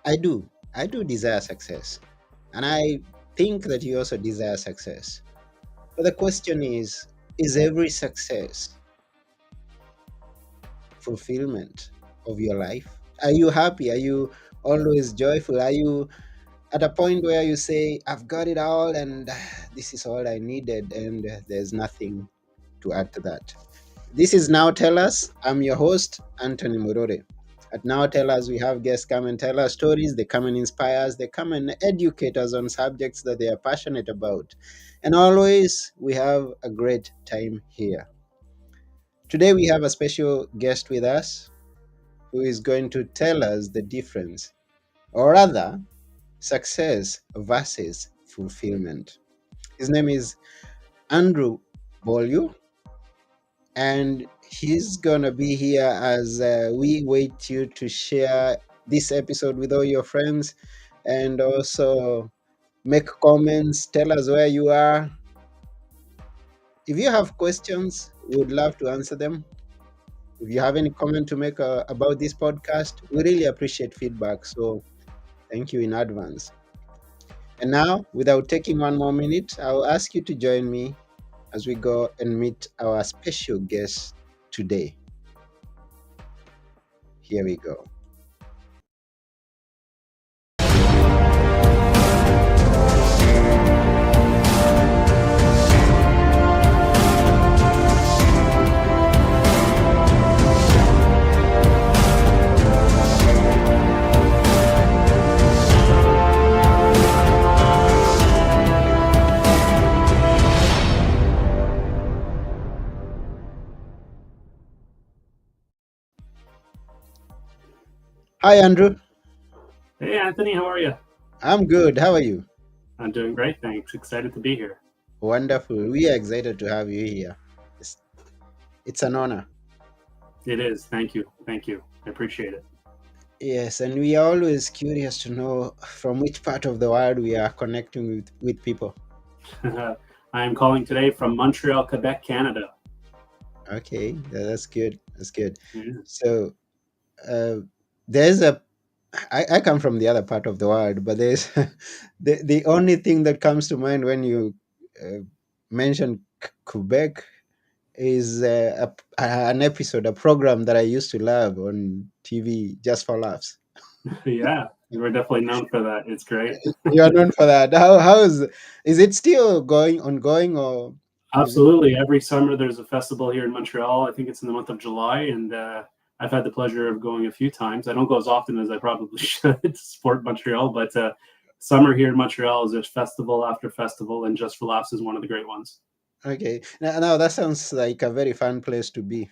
I do. I do desire success. And I think that you also desire success. But the question is every success fulfillment of your life? Are you happy? Are you always joyful? Are you at a point where you say, I've got it all and this is all I needed and there's nothing to add to that? This is Now Tell Us. I'm your host, Anthony Murore. At Now Tell Us, we have guests come and tell us stories. They come and inspire us. They come and educate us on subjects that they are passionate about. And always, we have a great time here. Today, we have a special guest with us who is going to tell us the difference, or rather, success versus fulfillment. His name is Andrew Beaulieu, and he's gonna be here as we wait you to share this episode with all your friends and also make comments, tell us where you are. If you have questions, we would love to answer them. If you have any comment to make about this podcast, we really appreciate feedback, so thank you in advance. And now, without taking one more minute, I'll ask you to join me as we go and meet our special guest today. Here we go. Hi, Andrew. Hey, Anthony, how are you? I'm good. How are you? I'm doing great, thanks. Excited to be here. Wonderful. We are excited to have you here. It's, it's an honor. It is. Thank you. Thank you. I appreciate it. Yes, and we are always curious to know from which part of the world we are connecting with people. I am calling today from Montreal, Quebec, Canada. Okay, that's good. That's good. Yeah. So, uh, there's a I come from the other part of the world, but there's the only thing that comes to mind when you mention Quebec is an episode, a program that I used to love on TV, Just for Laughs. Yeah, we're definitely known for that. It's great. You are known for that. How is it still ongoing, or is it? Absolutely. Every summer there's a festival here in Montreal. I think it's in the month of July, and I've had the pleasure of going a few times. I don't go as often as I probably should to support Montreal, but summer here in Montreal is a festival after festival, and Just for Laughs is one of the great ones. Okay, now that sounds like a very fun place to be.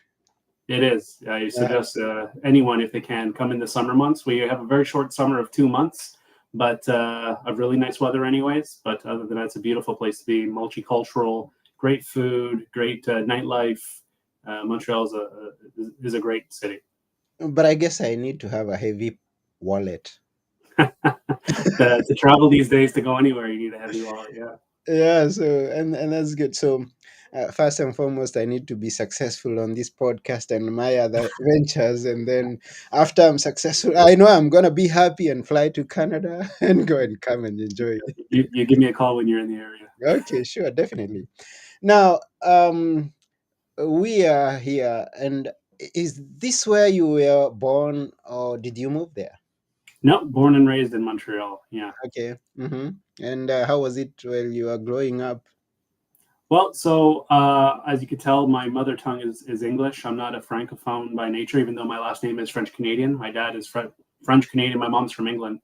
It is. I Uh, suggest anyone, if they can, come in the summer months. We have a very short summer of 2 months, but of really nice weather, anyways. But other than that, it's a beautiful place to be. Multicultural, great food, great nightlife. Montreal is a great city. but I guess I need to have a heavy wallet. To travel these days, to go anywhere, you need a heavy wallet. Yeah. Yeah, so and that's good. So first and foremost, I need to be successful on this podcast and my other ventures, and then after I'm successful, I know I'm gonna be happy and fly to Canada and go and come and enjoy. You give me a call when you're in the area. Okay, sure, definitely. Now, we are here, and is this where you were born, or did you move there? No, born and raised in Montreal. Yeah. Okay. And how was it while you were growing up? Well, so as you could tell, my mother tongue is English. I'm not a francophone by nature, even though my last name is French Canadian. My dad is French Canadian. My mom's from England.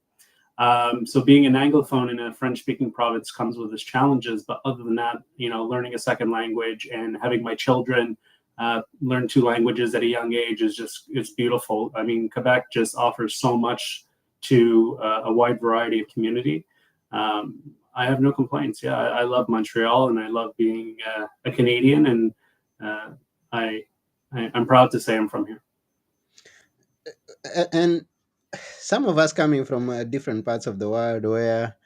So being an Anglophone in a French speaking province comes with its challenges. But other than that, learning a second language and having my children learn two languages at a young age it's beautiful. I mean, Quebec just offers so much to a wide variety of community. I have no complaints. Yeah, I love Montreal and I love being a Canadian, and uh, I, I'm proud to say I'm from here. And some of us coming from different parts of the world where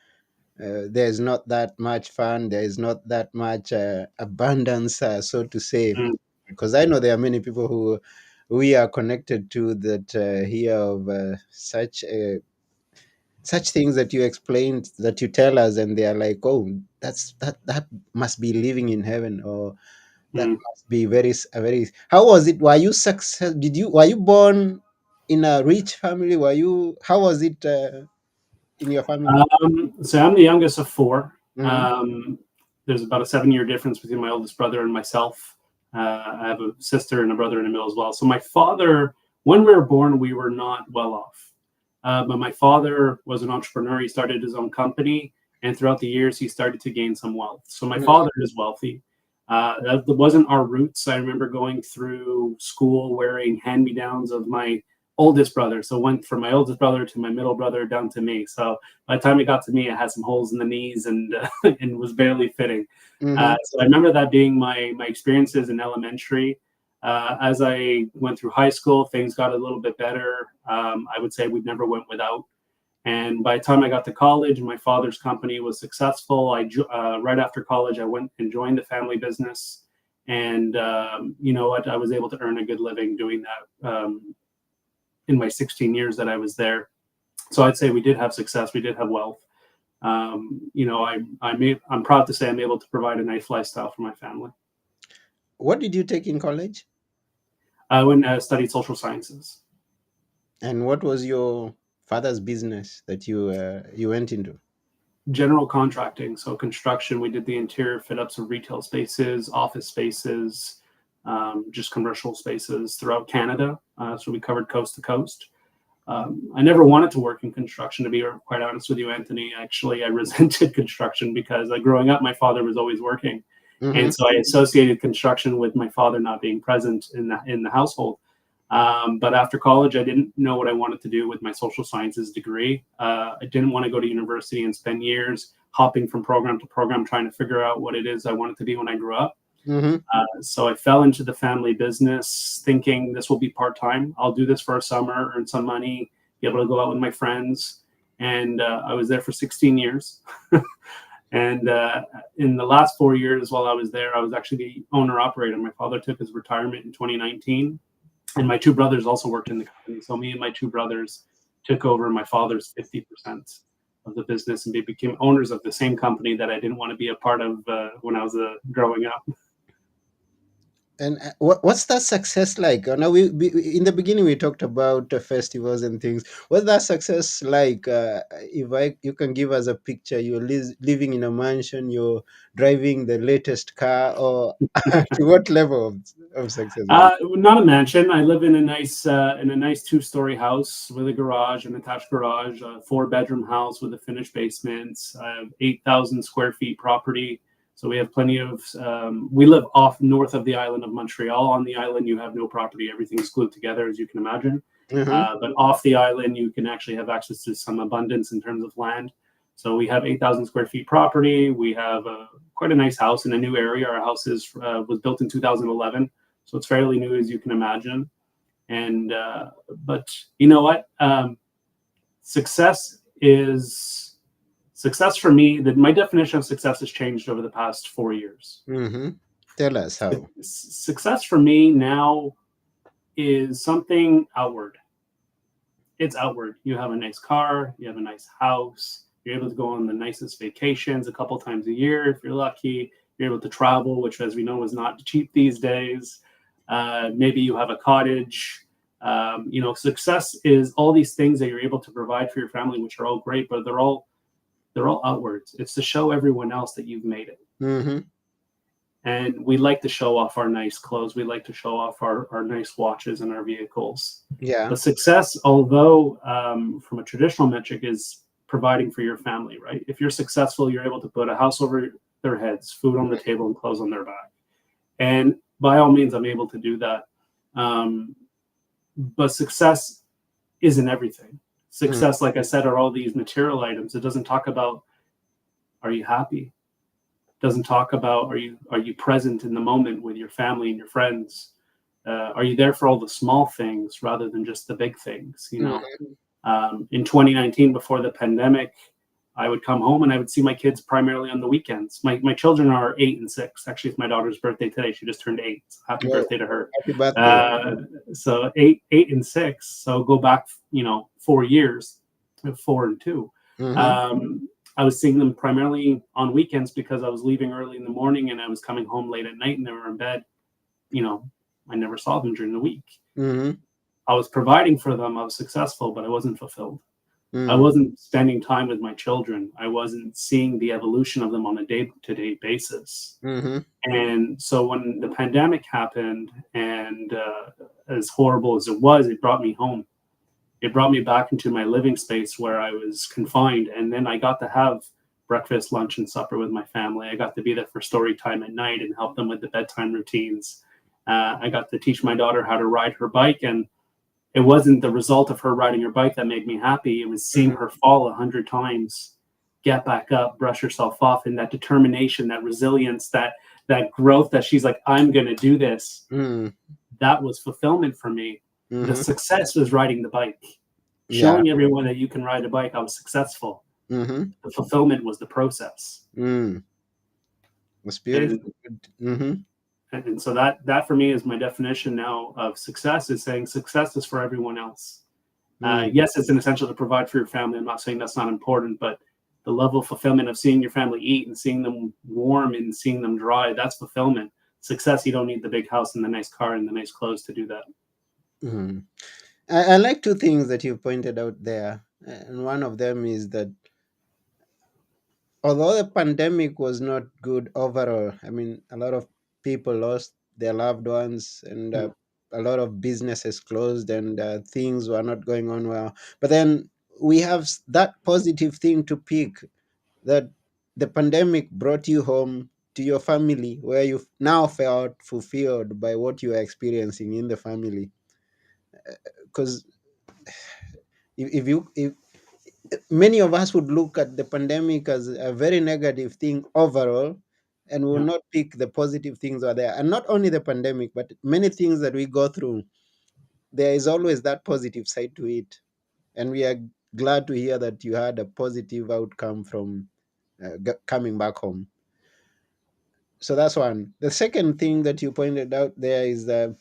there's not that much fun, there is not that much abundance, so to say. Mm. Because I know there are many people who we are connected to that hear of such such things that you explained, that you tell us, and they are like, oh, that must be living in heaven, or that Mm. must be a very. How was it? Were you success? Were you born in a rich family? Were you? How was it in your family? So I'm the youngest of four. Mm-hmm. Um, there's about a 7 year difference between my oldest brother and myself. I have a sister and a brother in the middle as well. So my father, when we were born, we were not well off. But my father was an entrepreneur. He started his own company, and throughout the years, he started to gain some wealth. So my father is wealthy. That wasn't our roots. I remember going through school wearing hand me downs of my oldest brother. So went from my oldest brother to my middle brother down to me. So by the time it got to me, it had some holes in the knees and and was barely fitting. Mm-hmm. So I remember that being my experiences in elementary. As I went through high school, things got a little bit better. I would say we never went without. And by the time I got to college, my father's company was successful. Right after college, I went and joined the family business, and you know what, I was able to earn a good living doing that in my 16 years that I was there. So I'd say we did have success. We did have wealth. You know, I'm proud to say I'm able to provide a nice lifestyle for my family. What did you take in college? I went and studied social sciences, And what was your father's business that you went into? general contracting, so construction. We did the interior fit ups of retail spaces, office spaces, just commercial spaces throughout Canada. So we covered coast to coast. I never wanted to work in construction, to be quite honest with you, Anthony. Actually, I resented construction because growing up, my father was always working, Mm-hmm. and so I associated construction with my father not being present in the household. But after college, I didn't know what I wanted to do with my social sciences degree. I didn't want to go to university and spend years hopping from program to program trying to figure out what it is I wanted to be when I grew up. Mm-hmm. So I fell into the family business thinking this will be part time. I'll do this for a summer, earn some money, be able to go out with my friends. And I was there for 16 years. And in the last 4 years while I was there, I was actually the owner operator. My father took his retirement in 2019. And my two brothers also worked in the company. So me and my two brothers took over my father's 50% of the business, and they became owners of the same company that I didn't want to be a part of when I was growing up. And what's that success like? Now, in the beginning we talked about festivals and things. What's that success like? If you can give us a picture, you're living in a mansion, you're driving the latest car, or to what level of success are you? Not a mansion. I live in a nice 2 story house with a garage, an attached garage, a 4 bedroom house with a finished basement. I have 8,000 square feet property. So we have plenty of. We live off north of the island of Montreal. On the island, you have no property. Everything's glued together, as you can imagine. Mm-hmm. But off the island, you can actually have access to some abundance in terms of land. So we have 8,000 square feet property. We have quite a nice house in a new area. Our house was built in 2011, so it's fairly new, as you can imagine. And but you know what? Success is success for me. That my definition of success has changed over the past 4 years. Mm-hmm. Tell us how. Success for me now is something outward. It's outward. You have a nice car, you have a nice house, you're able to go on the nicest vacations a couple times a year if you're lucky. You're able to travel, which, as we know, is not cheap these days. Maybe you have a cottage. You know, success is all these things that you're able to provide for your family, which are all great, but they're all outwards. It's to show everyone else that you've made it. Mm-hmm. And we like to show off our nice clothes. We like to show off our nice watches and our vehicles. Yeah. But success, although from a traditional metric, is providing for your family, right? If you're successful, you're able to put a house over their heads, food on the table, and clothes on their back. And by all means, I'm able to do that. But success isn't everything. Mm-hmm. Success, like I said, are all these material items. It doesn't talk about, are you happy? Doesn't talk about, are you present in the moment with your family and your friends? Are you there for all the small things rather than just the big things? You know, in 2019, before the pandemic, I would come home and I would see my kids primarily on the weekends. My children are 8 and 6. Actually, it's my daughter's birthday today. She just turned 8. So happy Well, birthday to her. happy birthday. So eight and 6. So go back, 4 years, 4 and 2. Mm-hmm. Um, I was seeing them primarily on weekends because I was leaving early in the morning and I was coming home late at night and they were in bed. You know, I never saw them during the week. Mm-hmm. I was providing for them. I was successful, but I wasn't fulfilled. I Mm. wasn't spending time with my children. I wasn't seeing the evolution of them on a day-to-day basis. Mm-hmm. And so when the pandemic happened, and as horrible as it was, it brought me home. It brought me back into my living space where I was confined. And then I got to have breakfast, lunch, and supper with my family. I got to be there for story time at night and help them with the bedtime routines. I got to teach my daughter how to ride her bike, and it wasn't the result of her riding her bike that made me happy. It was seeing Mm-hmm. her fall 100 times, get back up, brush herself off, and that determination, that resilience, that growth that she's like, I'm gonna do this. Mm-hmm. That was fulfillment for me. The Mm-hmm. success was riding the bike, Yeah. showing everyone that you can ride a bike. I was successful. Mm-hmm. The fulfillment was the process. Mm. It's beautiful. And Mm-hmm. and so that for me is my definition now of success, is saying success is for everyone else. Mm. Yes, it's an essential to provide for your family. I'm not saying that's not important, but the level of fulfillment of seeing your family eat and seeing them warm and seeing them dry, that's fulfillment. Success, you don't need the big house and the nice car and the nice clothes to do that. Mm. I like two things that you pointed out there. And one of them is that although the pandemic was not good overall, I mean, a lot of people lost their loved ones, and Mm. a lot of businesses closed, and things were not going on well. But then we have that positive thing to pick, that the pandemic brought you home to your family, where you now felt fulfilled by what you are experiencing in the family. Because if many of us would look at the pandemic as a very negative thing overall, and will Yeah. not pick the positive things are there. And not only the pandemic, but many things that we go through, there is always that positive side to it. And we are glad to hear that you had a positive outcome from coming back home. So that's one. The second thing that you pointed out there is that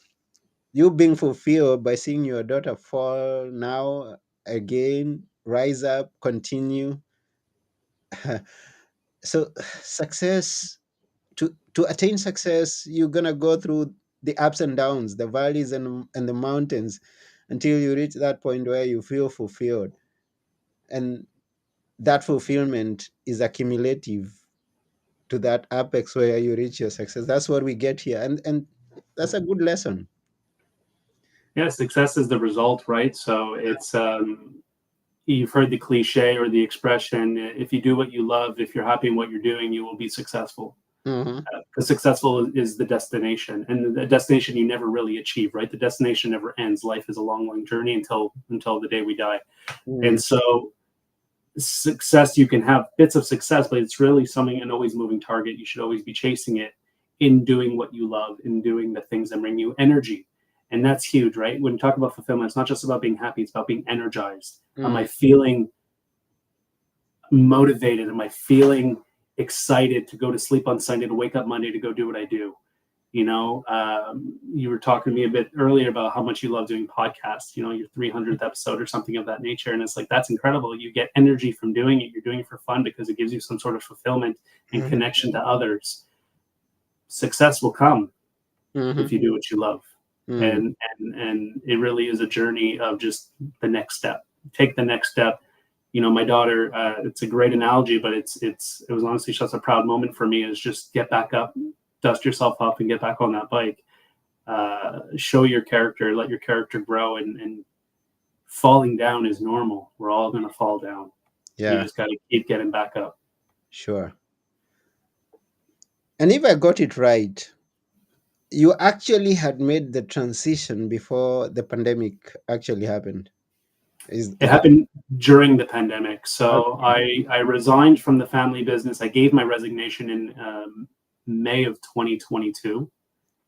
you being fulfilled by seeing your daughter fall now again, rise up, continue. So success, to attain success, you're gonna go through the ups and downs, the valleys and the mountains, until you reach that point where you feel fulfilled. And that fulfillment is accumulative to that apex where you reach your success. That's what we get here. And that's a good lesson. Yeah, success is the result, right? So it's you've heard the cliche or the expression, if you do what you love, if you're happy in what you're doing, you will be successful. Mm-hmm. Because successful is the destination, and the destination you never really achieve, right? The destination never ends. Life is a long, long journey until the day we die. Mm-hmm. And so success, you can have bits of success, but it's really something, an always moving target. You should always be chasing it in doing what you love, in doing the things that bring you energy. And that's huge, right? When you talk about fulfillment, it's not just about being happy, it's about being energized. Am I feeling motivated? Am I feeling excited to go to sleep on Sunday, to wake up Monday, to go do what I do? You were talking to me a bit earlier about how much you love doing podcasts, your 300th episode or something of that nature. And it's like, that's incredible. You get energy from doing it. You're doing it for fun because it gives you some sort of fulfillment and Mm-hmm. connection to others. Success will come Mm-hmm. if you do what you love. Mm. And it really is a journey of just the next step. Take the next step. My daughter, it's a great analogy, but it was honestly such a proud moment for me, is just get back up, dust yourself up, and get back on that bike. Show your character, let your character grow, and falling down is normal. We're all going to fall down. You Yeah, just got to keep getting back up. sure. And if I got it right, you actually had made the transition before the pandemic actually happened. It Is that happened during the pandemic. So okay? I resigned from the family business. I gave my resignation in May of 2022.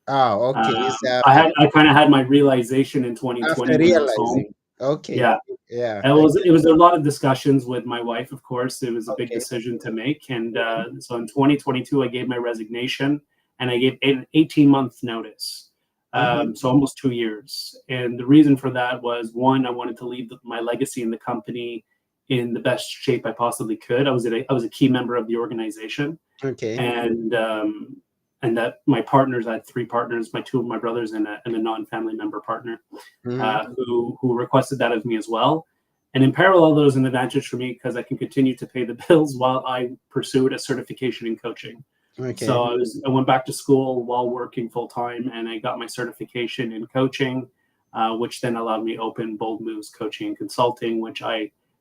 Ah, okay. It's I kind of had my realization in 2020 after when I was home. realizing. Okay. Yeah, Yeah. it I was get it was a lot of discussions with my wife. Of course, it was a big okay. decision to make, and Mhm. so in 2022, I gave my resignation, and I gave an 18-month notice, Mhm. so almost 2 years. And the reason for that was, one, I wanted to leave my legacy in the company in the best shape I possibly could. I was a key member of the organization, Okay. and that my partners, I had three partners, two of my brothers and a non-family member partner, Mm-hmm. who requested that of me as well. And in parallel, there was an advantage for me because I can continue to pay the bills while I pursued a certification in coaching. So Okay. I went back to school while working full time, and I got my certification in coaching, which then allowed me to open Bold Moves Coaching and Consulting,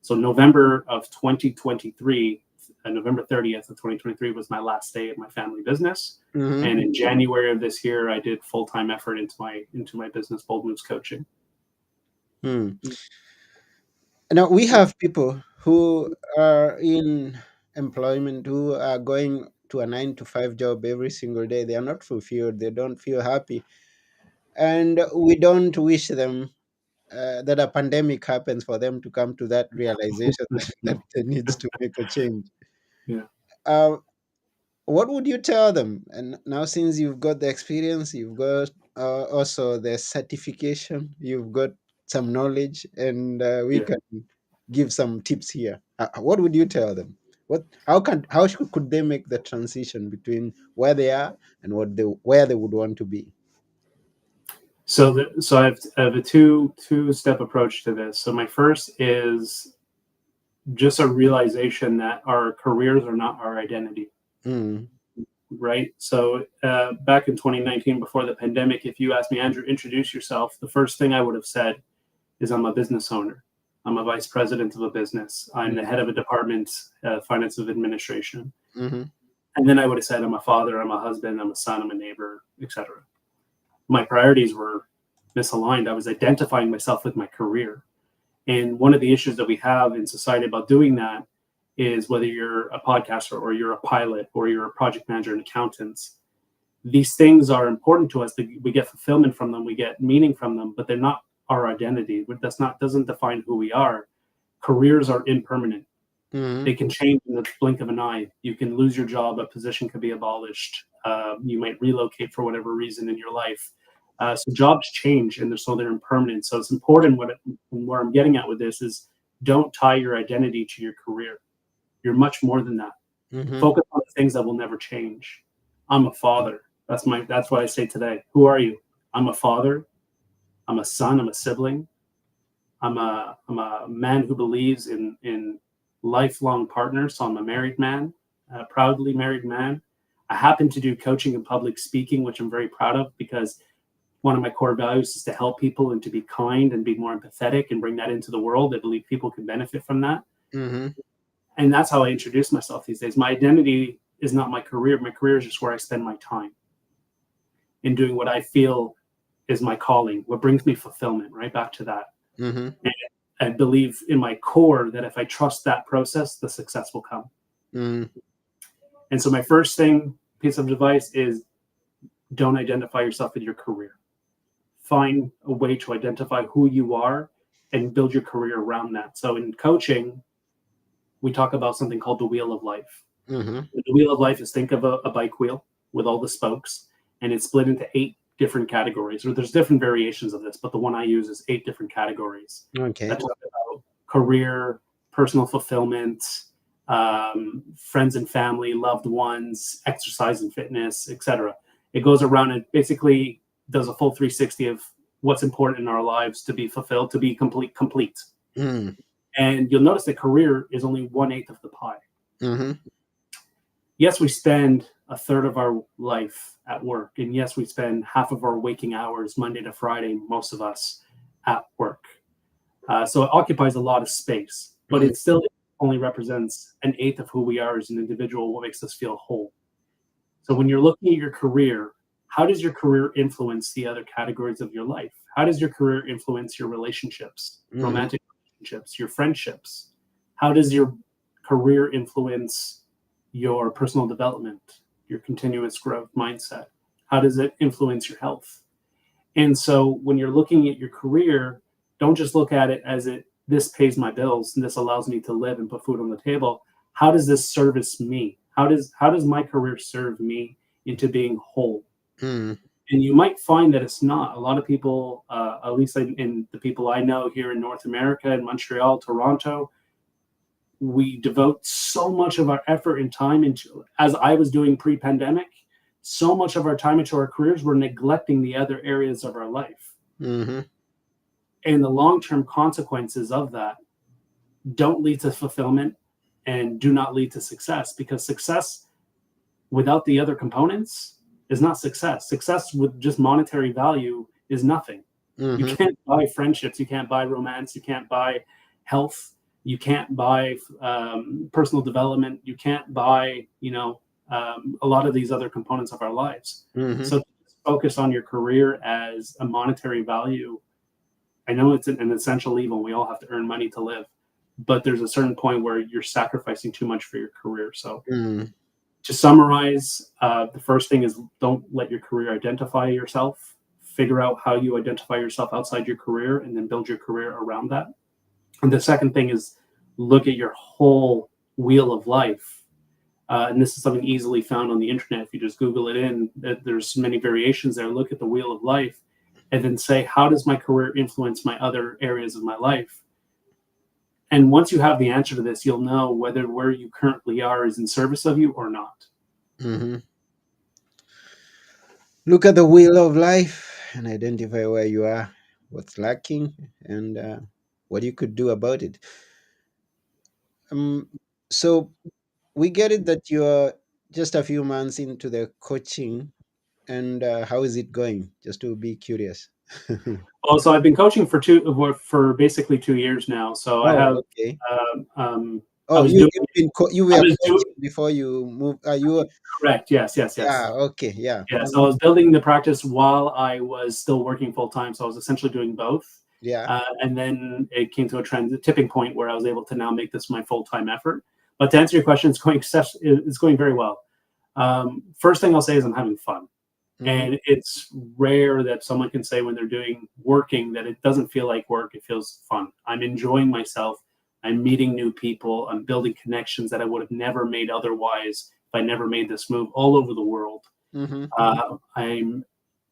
so November of 2023, November 30th of 2023 was my last day at my family business. Mm-hmm. And in January of this year, I did full time effort into my business, Bold Moves Coaching. Hmm. Now we have people who are in employment who are going to a 9 to 5 job every single day. They are not fulfilled. They don't feel happy, and we don't wish them that a pandemic happens for them to come to that realization that they needs to make a change. Yeah. Uh, what would you tell them? And now, since you've got the experience, you've got also the certification, you've got some knowledge, and we Yeah. can give some tips here. What would you tell them? Could they make the transition between where they are and where they would want to be? So I have a two step approach to this. So my first is just a realization that our careers are not our identity, Mm, right? So back in 2019, before the pandemic, if you asked me, Andrew, introduce yourself, the first thing I would have said is I'm a business owner. I'm a vice president of a business. I'm the head of a department, finance of administration. mm-hmm, And then I would have said I'm a father, I'm a husband, I'm a son, I'm a neighbor, etc. My priorities were misaligned. I was identifying myself with my career. And one of the issues that we have in society about doing that is whether you're a podcaster or you're a pilot or you're a project manager and accountant, these things are important to us. We get fulfillment from them, we get meaning from them, but they're not our identity. Doesn't define who we are. Careers are impermanent. mm-hmm, They can change in the blink of an eye. You can lose your job, a position could be abolished. You might relocate for whatever reason in your life. So jobs change, and they're impermanent. So it's important. Where I'm getting at with this is, don't tie your identity to your career. You're much more than that. mm-hmm, Focus on the things that will never change. I'm a father. That's what I say today. Who are you? I'm a father. I'm a son. I'm a sibling. I'm a man who believes in lifelong partners. So I'm a married man, a proudly married man. I happen to do coaching and public speaking, which I'm very proud of, because one of my core values is to help people and to be kind and be more empathetic and bring that into the world. I believe people can benefit from that. mm-hmm, And that's how I introduce myself these days. My identity is not my career. My career is just where I spend my time in doing what I feel is my calling, what brings me fulfillment, right back to that. mm-hmm, And I believe in my core that if I trust that process, the success will come. mm-hmm, And so my piece of advice is, don't identify yourself with your career. Find a way to identify who you are and build your career around that. So in coaching, we talk about something called the wheel of life. mm-hmm. The wheel of life is, think of a bike wheel with all the spokes, and it's split into 8 different categories. Or there's different variations of this, but the one I use is 8 different categories Okay. that talk about career, personal fulfillment, friends and family, loved ones, exercise and fitness, etc. It goes around and basically does a full 360 of what's important in our lives to be fulfilled, to be complete. Mm, And you'll notice that career is only 1/8 of the pie. mm-hmm, Yes, we spend a third of our life at work. And yes, we spend half of our waking hours, Monday to Friday, most of us, at work. So it occupies a lot of space, but mm, it still only represents 1/8 of who we are as an individual, what makes us feel whole. So when you're looking at your career, how does your career influence the other categories of your life? How does your career influence your relationships, mm-hmm, romantic relationships, your friendships? How does your career influence your personal development, your continuous growth mindset? How does it influence your health? And so when you're looking at your career, don't just look at it as this pays my bills and this allows me to live and put food on the table. How does this service me? How does my career serve me into being whole? mm, And you might find that it's not. A lot of people, at least in the people I know here in North America, in Montreal, Toronto, we devote so much of our effort and time into, as I was doing pre-pandemic, so much of our time into our careers, we're neglecting the other areas of our life. Mm-hmm. And the long-term consequences of that don't lead to fulfillment and do not lead to success, because success without the other components is not success. Success with just monetary value is nothing. You Mm-hmm. can't buy friendships, you can't buy romance, you can't buy health, you can't buy personal development, you can't buy, a lot of these other components of our lives. Mm-hmm. So focus on your career as a monetary value. I know it's an essential evil. We all have to earn money to live, but there's a certain point where you're sacrificing too much for your career. So Mm-hmm. to summarize, the first thing is don't let your career identify yourself. Figure out how you identify yourself outside your career and then build your career around that. And the second thing is look at your whole wheel of life. And this is something easily found on the internet. If you just Google it in, there's many variations there. Look at the wheel of life and then say, how does my career influence my other areas of my life? And once you have the answer to this, you'll know whether where you currently are is in service of you or not. Mm-hmm. Look at the wheel of life and identify where you are, what's lacking, and what you could do about it. Um, so we get it that you're just a few months into the coaching, and how is it going? Just to be curious. Well, so I've been coaching for basically 2 years now. So I Oh, have, okay. um, um, I Oh, was doing, you I were was doing coaching before you moved. You were, correct. Yes, yes, yeah. yes. Okay, yeah. Yeah, so I Mhm. was building the practice while I was still working full time. So I was essentially doing both. Yeah. And then it came to a tipping point where I was able to now make this my full time effort. But to answer your question, it's going very well. First thing I'll say is I'm having fun. Mm-hmm. And it's rare that someone can say when they're doing working that it doesn't feel like work, it feels fun. I'm enjoying myself. I'm meeting new people. I'm building connections that I would have never made otherwise if I never made this move all over the world. Mm-hmm. I'm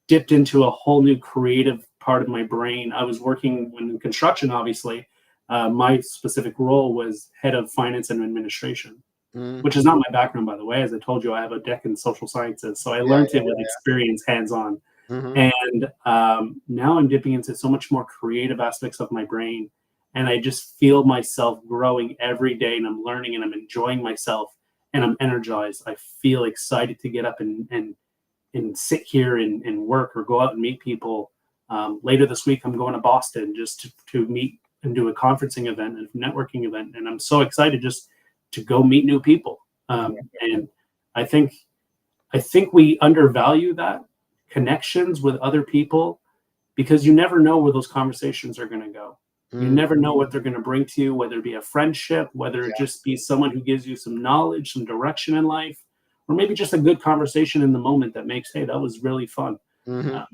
dipped into a whole new creative part of my brain. I was working in construction, obviously. My specific role was head of finance and administration, Mm-hmm. which is not my background, by the way. As I told you, I have a deck in social sciences. So I Yeah. learned it with experience, hands on. Mm-hmm. And now I'm dipping into so much more creative aspects of my brain. And I just feel myself growing every day, and I'm learning and I'm enjoying myself and I'm energized. I feel excited to get up and sit here and work or go out and meet people. Later this week, I'm going to Boston just to meet and do a conferencing event and networking event. And I'm so excited just to go meet new people. And I think I think we undervalue that connections with other people because you never know where those conversations are going to go. You Mm-hmm. never know what they're going to bring to you, whether it be a friendship, whether it just be someone who gives you some knowledge, some direction in life, or maybe just a good conversation in the moment that makes, hey, that was really fun. Mm-hmm. Um,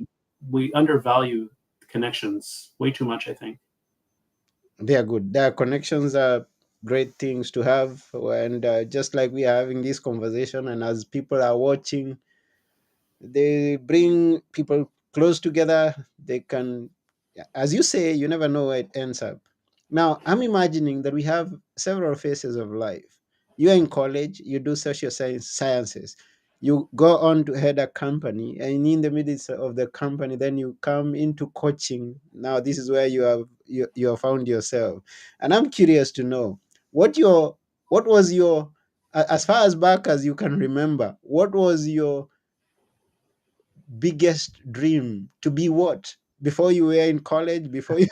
we undervalue connections way too much, I think. They are good. Their connections are great things to have, and just like we are having this conversation, and as people are watching, they bring people close together. They can, as you say, you never know where it ends up. Now I'm imagining that we have several phases of life. You're in college, you do sciences, you go on to head a company, and in the midst of the company then you come into coaching. Now this is where you have found yourself, and I'm curious to know what your what was your as far as back as you can remember, what was your biggest dream to be what before you were in college, before you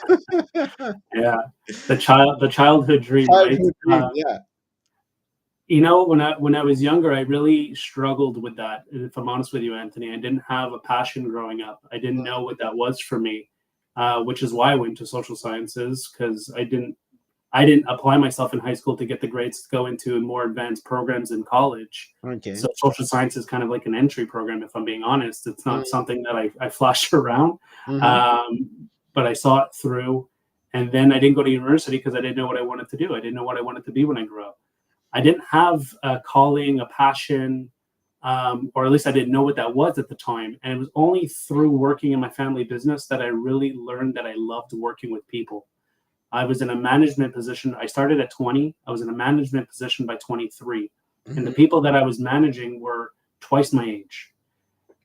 Yeah, the childhood dream, right? childhood dream, yeah. When I was younger, I really struggled with that. If I'm honest with you, Anthony, I didn't have a passion growing up. I didn't know what that was for me, which is why I went to social sciences because I didn't apply myself in high school to get the grades to go into more advanced programs in college. Okay. So social science is kind of like an entry program, if I'm being honest. It's not Mm-hmm. something that I flashed around, Mm-hmm. but I saw it through. And then I didn't go to university because I didn't know what I wanted to do. I didn't know what I wanted to be when I grew up. I didn't have a calling, a passion, or at least I didn't know what that was at the time. And it was only through working in my family business that I really learned that I loved working with people. I was in a management position. I started at 20. I was in a management position by 23. And the Mhm. people that I was managing were twice my age.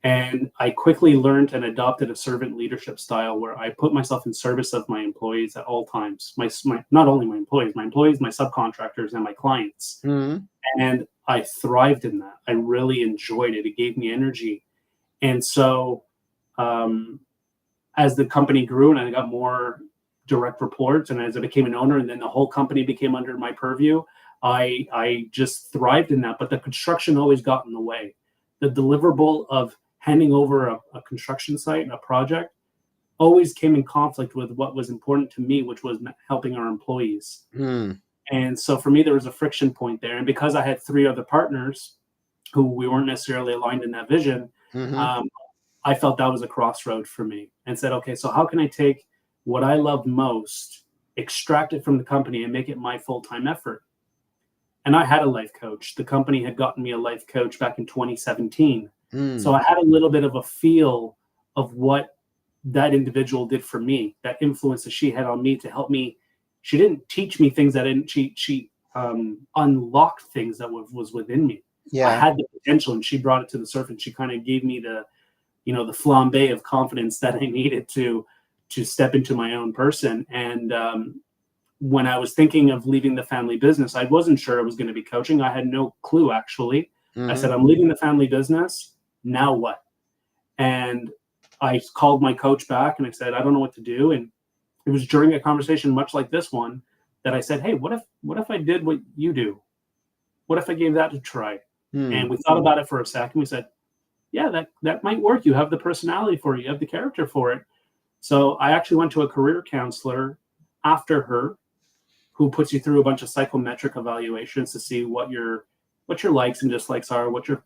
And I quickly learned and adopted a servant leadership style where I put myself in service of my employees at all times. Not only my employees, my subcontractors, and my clients. Mhm. And I thrived in that. I really enjoyed it. It gave me energy. And so, um, as the company grew and I got more direct reports, and as I became an owner, and then the whole company became under my purview, I just thrived in that. But the construction always got in the way. The deliverable of handing over a construction site and a project always came in conflict with what was important to me, which was helping our employees. Mm. And so for me, there was a friction point there. And because I had three other partners who we weren't necessarily aligned in that vision, Mhm. um, I felt that was a crossroad for me and said, okay, so how can I take what I love most, extract it from the company, and make it my full time effort? And I had a life coach. The company had gotten me a life coach back in 2017. So Mm. I had a little bit of a feel of what that individual did for me, that influence that she had on me to help me. She didn't teach me things that didn't, she unlocked things that was within me. I Yeah. had the potential and she brought it to the surface. She kind of gave me the flambe of confidence that I needed to step into my own person. And when I was thinking of leaving the family business, I wasn't sure it was going to be coaching. I had no clue actually. I Mhm. said, I'm leaving the family business. Now what? And I called my coach back and I said, I don't know what to do. And it was during a conversation much like this one that I said, hey, what if I did what you do? What if I gave that a try? And Mm. we thought about it for a second. We said, yeah, that might work. You have the personality for it. You have the character for it. So I actually went to a career counselor after her, who puts you through a bunch of psychometric evaluations to see what your likes and dislikes are, what your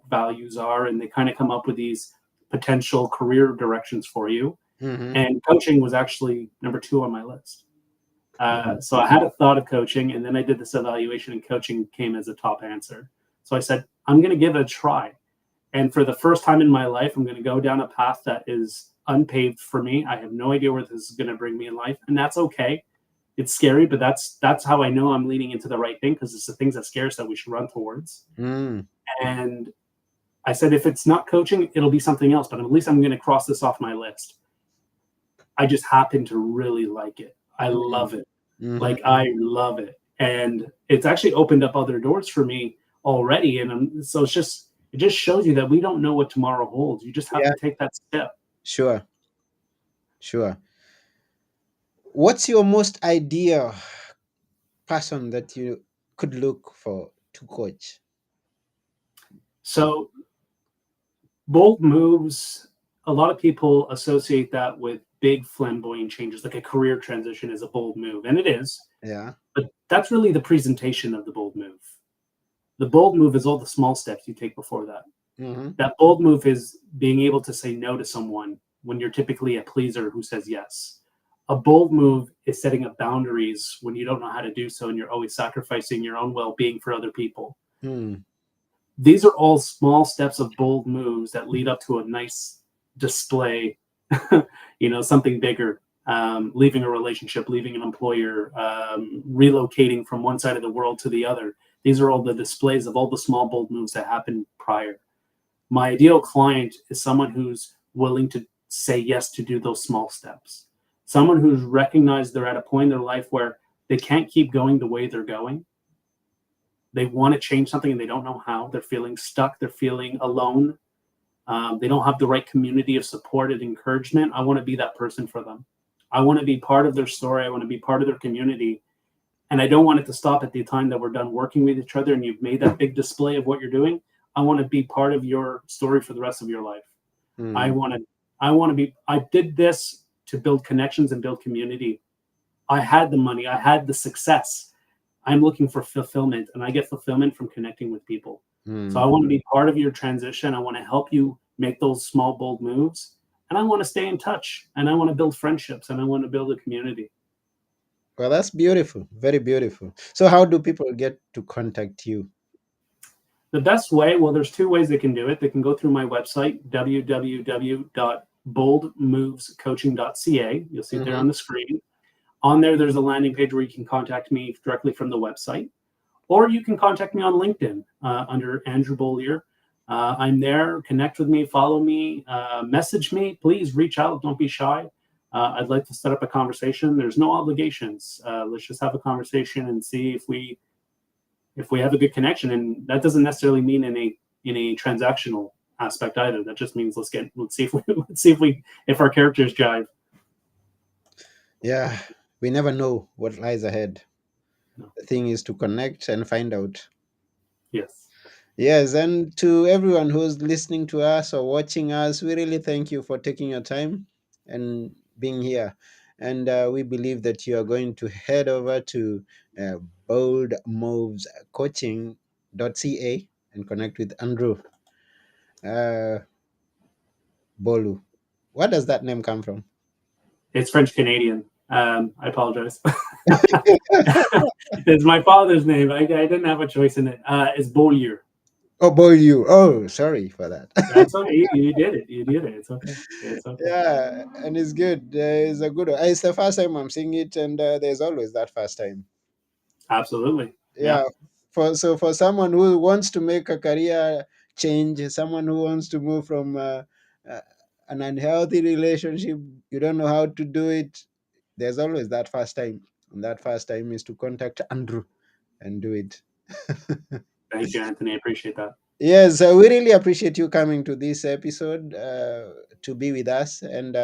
values are, and they kind of come up with these potential career directions for you. Mhm. And coaching was actually number two on my list. Mm. So I had a thought of coaching, and then I did this evaluation, and coaching came as a top answer. So I said, I'm going to give it a try. And for the first time in my life, I'm going to go down a path that is unpaved for me. I have no idea where this is going to bring me in life, and that's okay. It's scary, but that's how I know I'm leaning into the right thing, because it's the things that scare us that we should run towards. Mm. And I said, if it's not coaching, it'll be something else, but at least I'm going to cross this off my list. I just happen to really like it. I Mm. love it. Mhm. Like, I love it. And it's actually opened up other doors for me already. And so it just shows you that we don't know what tomorrow holds. You just have Yeah. to take that step. Sure. Sure. What's your most ideal person that you could look for to coach? So bold moves, a lot of people associate that with big flamboyant changes, like a career transition is a bold move. And it is, Yeah. but that's really the presentation of the bold move. The bold move is all the small steps you take before that. Mhm. That bold move is being able to say no to someone when you're typically a pleaser who says yes. A bold move is setting up boundaries when you don't know how to do so and you're always sacrificing your own well being for other people. Mm. These are all small steps of bold moves that lead up to a nice display, something bigger. Leaving a relationship, leaving an employer, relocating from one side of the world to the other. These are all the displays of all the small, bold moves that happened prior. My ideal client is someone who's willing to say yes to do those small steps. Someone who's recognized they're at a point in their life where they can't keep going the way they're going. They want to change something and they don't know how. They're feeling stuck. They're feeling alone. They don't have the right community of support and encouragement. I want to be that person for them. I want to be part of their story. I want to be part of their community. And I don't want it to stop at the time that we're done working with each other and you've made that big display of what you're doing. I want to be part of your story for the rest of your life. I Mm. want to, I want to be, I did this to build connections and build community. I had the money, I had the success. I'm looking for fulfillment, and I get fulfillment from connecting with people. So I Mm. want to be part of your transition. I want to help you make those small, bold moves. And I want to stay in touch, and I want to build friendships, and I want to build a community. Well, that's beautiful. Very beautiful. So, how do people get to contact you? The best way, well, there's two ways they can do it. They can go through my website, www.boldmovescoaching.ca. You'll see it there Mhm. on the screen. On there, there's a landing page where you can contact me directly from the website, or you can contact me on LinkedIn under Andrew Beaulieu. I'm there. Connect with me, follow me, message me. Please reach out. Don't be shy. I'd like to set up a conversation. There's no obligations. Let's just have a conversation and see if we have a good connection. And that doesn't necessarily mean in a transactional aspect either. That just means let's see if we if our characters jive. Yeah, we never know what lies ahead. No. The thing is to connect and find out. Yes. Yes, and to everyone who's listening to us or watching us, we really thank you for taking your time and being here. And we believe that you are going to head over to uh, boldmovescoaching.ca and connect with Andrew uh, Bolu. What does that name come from? It's French Canadian. I apologize. It's my father's name. I didn't have a choice in it. It's Beaulieu. Oh, Bolu. Oh, sorry for that. That's okay. You did it. You did it. It's okay. It's okay. Yeah, and it's good. It's a good one. It's the first time I'm seeing it, and there's always that first time. Absolutely. Yeah. Yeah, for someone who wants to make a career change, someone who wants to move from uh, an unhealthy relationship, you don't know how to do it. There's always that first time, and that first time is to contact Andrew and do it. Thank you, Anthony. I appreciate that. Yes, we really appreciate you coming to this episode to be with us, and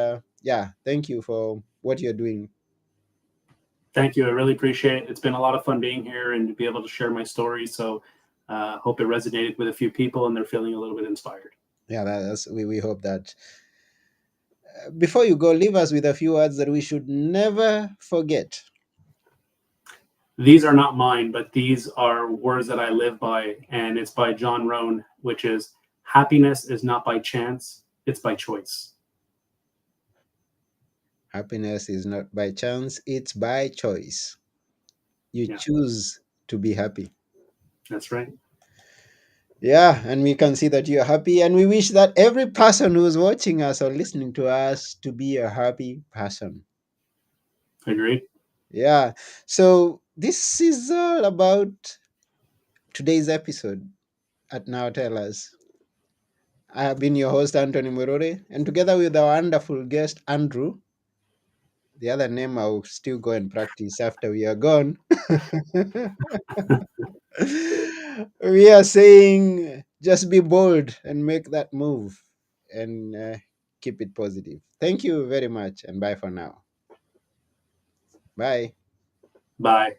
yeah, thank you for what you're doing. Thank you. I really appreciate it. It's been a lot of fun being here and to be able to share my story. So, hope it resonated with a few people and they're feeling a little bit inspired. Yeah, we hope that. Before you go, leave us with a few words that we should never forget. These are not mine, but these are words that I live by, and it's by John Rohn, which is happiness is not by chance, it's by choice. Happiness is not by chance, it's by choice. You Yeah, choose to be happy. that's right. Yeah, and we can see that you're happy, and we wish that every person who's watching us or listening to us to be a happy person. Agreed. Yeah, so this is all about today's episode at Now Tell Us. I have been your host, Anthony Murore, and together with our wonderful guest, Andrew, the other name I'll still go and practice after we are gone. We are saying just be bold and make that move and keep it positive. Thank you very much and bye for now. Bye. Bye.